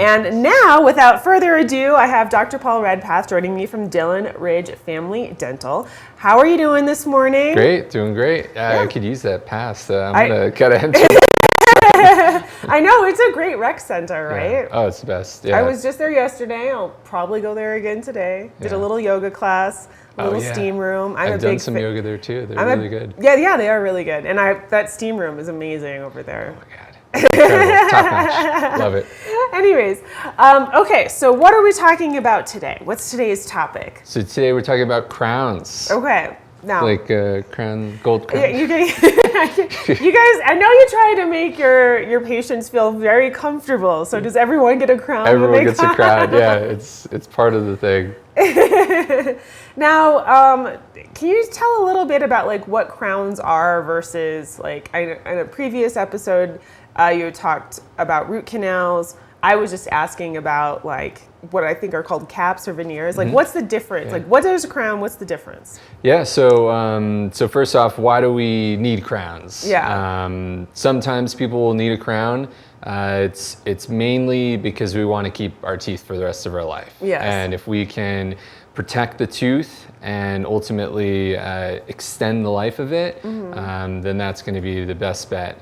And now, without further ado, I have Dr. Paul Redpath joining me from Dillon Ridge Family Dental. How are you doing this morning? Great, doing great. I could use that pass. I'm going to cut a enter. I know, it's a great rec center, right? Yeah. Oh, it's the best. Yeah. I was just there yesterday. I'll probably go there again today. Did a little yoga class, a little steam room. I've done some yoga there too. They're really good. Yeah, they are really good. And that steam room is amazing over there. Oh my God. Incredible. Top notch. Love it. Anyways, okay, so what are we talking about today? What's today's topic? So today we're talking about crowns. Okay. Now, like crown, gold crown. Yeah, you guys, I know you try to make your patients feel very comfortable. So does everyone get a crown? Everyone gets a crown. Yeah, it's part of the thing. Now, can you tell a little bit about like what crowns are versus like in a previous episode you talked about root canals. I was just asking about like what I think are called caps or veneers. Like, what's the difference? Yeah. Like, what is a crown? What's the difference? Yeah. So, so first off, why do we need crowns? Yeah. Sometimes people will need a crown. It's mainly because we want to keep our teeth for the rest of our life. Yes. And if we can protect the tooth and ultimately extend the life of it, then that's going to be the best bet.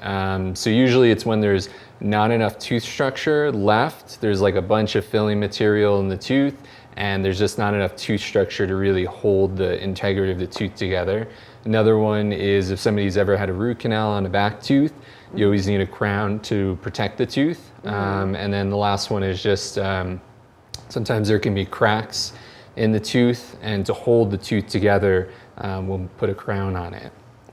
So usually it's when there's not enough tooth structure left. There's like a bunch of filling material in the tooth, and there's just not enough tooth structure to really hold the integrity of the tooth together. Another one is if somebody's ever had a root canal on a back tooth, you always need a crown to protect the tooth. And then the last one is just sometimes there can be cracks in the tooth, and to hold the tooth together, we'll put a crown on it.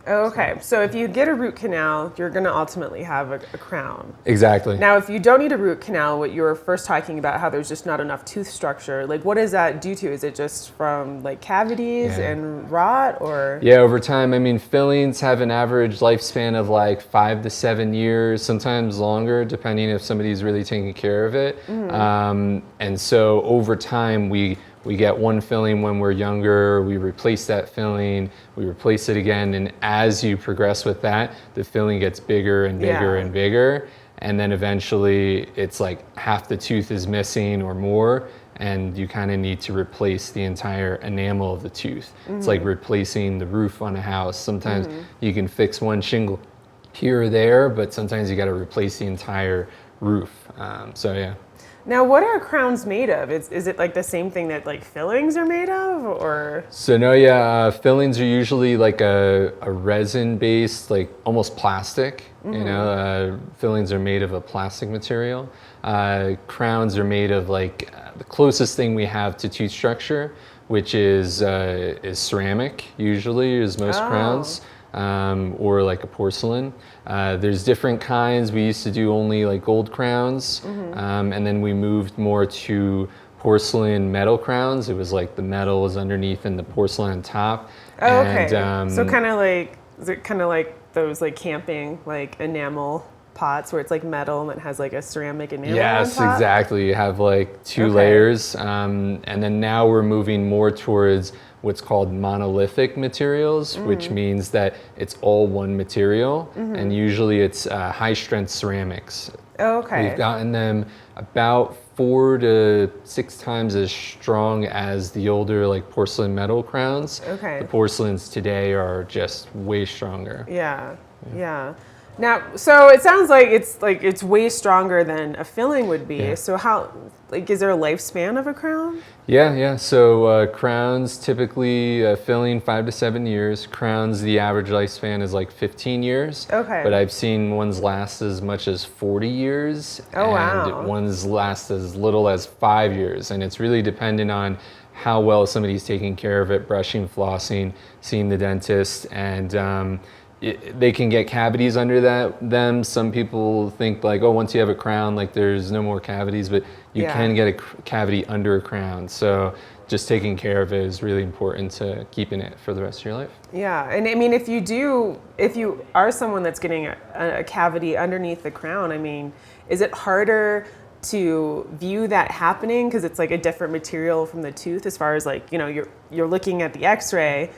Okay, so if you get a root canal, you're going to ultimately have a crown. Exactly. Now, if you don't need a root canal, what you were first talking about, how there's just not enough tooth structure, like what does that due to? Is it just from like cavities and rot, or? Yeah, over time, I mean, fillings have an average lifespan of like 5 to 7 years, sometimes longer, depending if somebody's really taking care of it. And so over time, we get one filling when we're younger, we replace that filling, we replace it again, and as you progress with that, the filling gets bigger and bigger and bigger, and then eventually it's like half the tooth is missing or more, and you kind of need to replace the entire enamel of the tooth. It's like replacing the roof on a house. Sometimes you can fix one shingle here or there, but sometimes you got to replace the entire roof. So yeah. Now, what are crowns made of? Is it like the same thing that like fillings are made of, or? So no, yeah, fillings are usually like a resin-based, like almost plastic. You know, fillings are made of a plastic material. Crowns are made of like the closest thing we have to tooth structure, which is ceramic. Usually, is most crowns. Or like a porcelain. There's different kinds. We used to do only like gold crowns, and then we moved more to porcelain metal crowns. It was like the metal was underneath and the porcelain on top. Oh, okay. And, so kind of like, is it kind of like those like camping like enamel pots where it's like metal and it has like a ceramic enamel on top? Exactly. You have like two layers, and then now we're moving more towards what's called monolithic materials, which means that it's all one material, and usually it's high strength ceramics. Okay. We've gotten them about 4 to 6 times as strong as the older like porcelain metal crowns. Okay. The porcelains today are just way stronger. Yeah. Now, so it sounds like it's way stronger than a filling would be. Yeah. So how, like, is there a lifespan of a crown? Yeah. So crowns typically filling 5 to 7 years. Crowns, the average lifespan is like 15 years. Okay. But I've seen ones last as much as 40 years. Oh, wow. And ones last as little as 5 years. And it's really dependent on how well somebody's taking care of it, brushing, flossing, seeing the dentist, and they can get cavities under them. Some people think like, oh, once you have a crown, like there's no more cavities, but you can get a cavity under a crown. So just taking care of it is really important to keeping it for the rest of your life. Yeah, and I mean, if you are someone that's getting a cavity underneath the crown, I mean, is it harder to view that happening because it's like a different material from the tooth as far as like, you know, you're looking at the x-ray?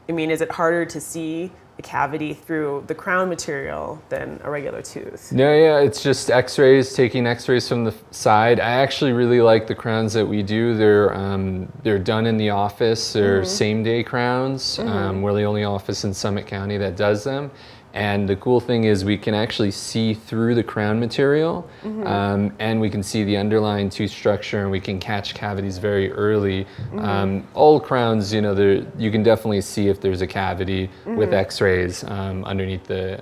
I mean, is it harder to see a cavity through the crown material than a regular tooth. No, yeah, it's just x-rays, taking x-rays from the side. I actually really like the crowns that we do. They're done in the office. They're same-day crowns. We're the only office in Summit County that does them. And the cool thing is we can actually see through the crown material, and we can see the underlying tooth structure, and we can catch cavities very early. All crowns, you can definitely see if there's a cavity with x-rays underneath the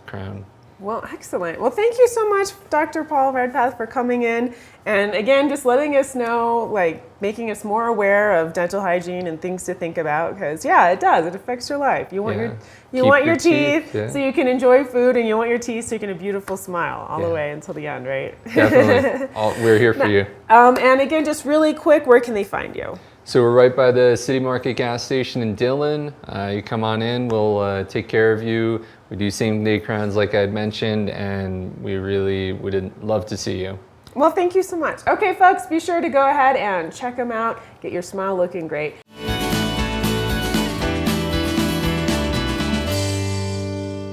crown. Well, excellent. Well, thank you so much, Dr. Paul Redpath, for coming in. And again, just letting us know, like making us more aware of dental hygiene and things to think about. Because yeah, it does. It affects your life. You want your teeth so you can enjoy food, and you want your teeth so you can have a beautiful smile all the way until the end, right? Definitely. We're here for you. And again, just really quick, where can they find you? So we're right by the City Market gas station in Dillon. You come on in, we'll take care of you. We do same-day crowns like I had mentioned, and we really would love to see you. Well, thank you so much. Okay, folks, be sure to go ahead and check them out. Get your smile looking great.